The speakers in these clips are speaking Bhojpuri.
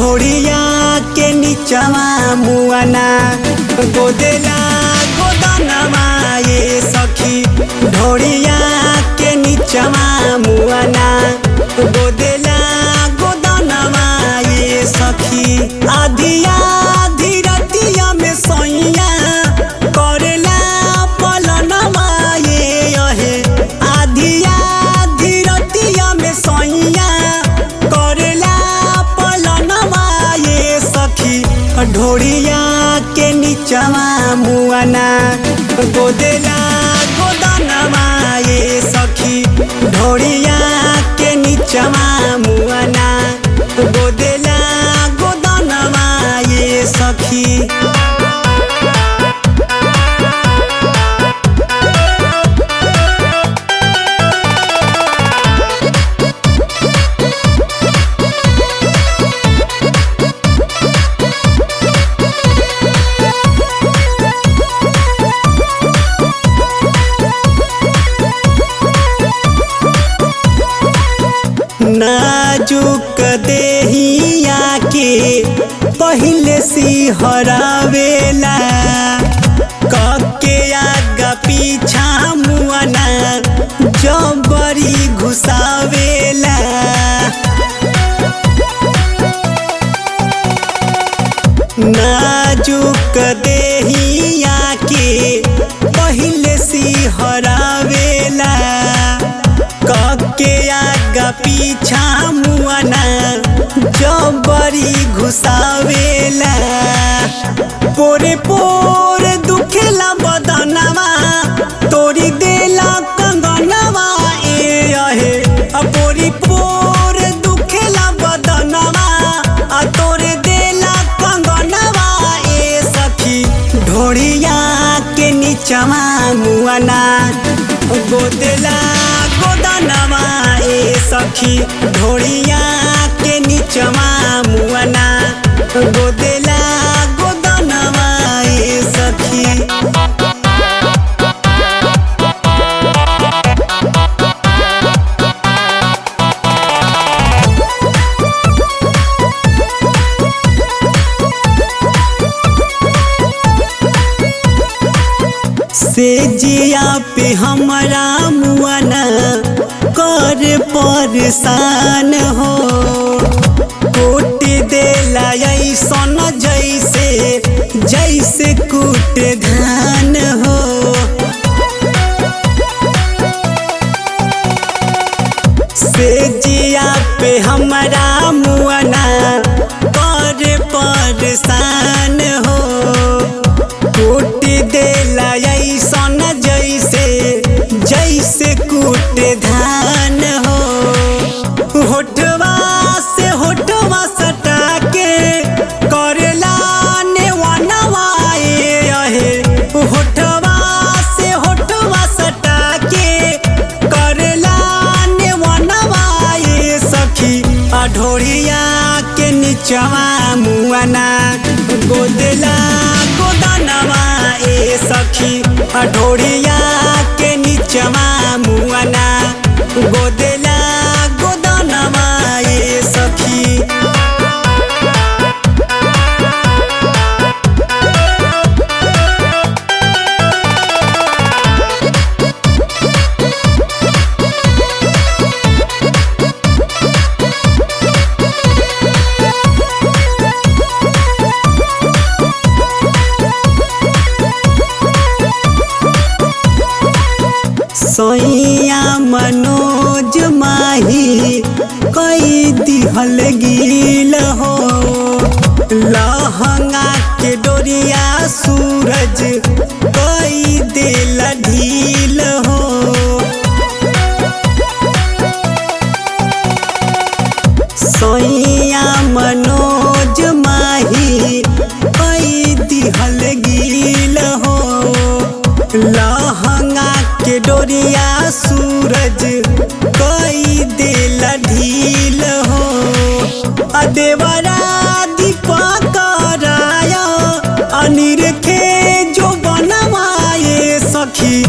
ढोड़िया के नीचवा मुआना गोदेला गोदनमा ये सखी। ढोड़िया के नीचवा मुआना गोदेला गोदनमा ये सखी। आधिया धीरतिया में सोइया करेला पलनमा ये अहे। आधिया धीरतिया में सोइया करेला पलनमा ये सखी। ढोड़िया के नीचवा मुआना गोदेला गोदनमा ये सखी। ढोड़िया के नीचवा मुआना गोदेला गोदनमा ये सखी। नाजुक देहिया के पहले सिहरावेला कके आगा पीछा मुआना जबरी घुसावेला। नाजुक देहिया के पहले सिहरावेला कके आगा पीछा मुआना जबरी घुसावेला। पोरे पोर दुखेला बदनवा तोरी देला कंगनवा ए अहे। पोरी पोर दुखेला बदनवा तोरे देला कंगनवा ए सखी। ढोड़िया के नीचवा मुआना गोदेला गोदनमा ए सखी। ढोड़िया के नीचवा मुआना गोदेला गोदनमा ए सखी। से जिया पे हमारा मुआना कर परेशान हो। कूट देला ऐसन जैसे जैसे कूट धान हो। से जिया पे हमारा मुआना कर परेशान हो। कूट देला ऐसन जैसे जैसे कूट धान हो। होठवा से होठवा सटा के करेला नेवनवा ए अहे। होठवा से होठवा सटा के करेला नेवनवा ए सखी। ढोड़िया के नीचवा मुआना गोदेला गोदनमा ए सखी। ढोड़िया के नीचवा मुआना गोदेला गोदनमा ए सखी। सोइया मनोज माही कई दिहल गिल हो। लहंगा के डोरिया सूरज कई दिल ढील हो। सोइया मनोज माही कई दिहल गिल हो। लहंगा के डोरिया सूरज कई दिल ढील हो। देवरा दीपक राया अनिरखे जो बनवाए सखी।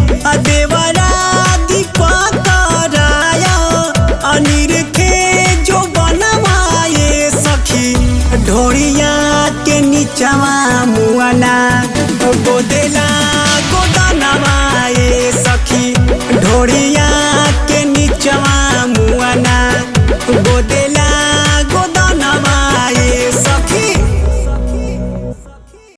देवरा दीपक राया अनिरखे जो बनवाए सखी। मुआना गोदेला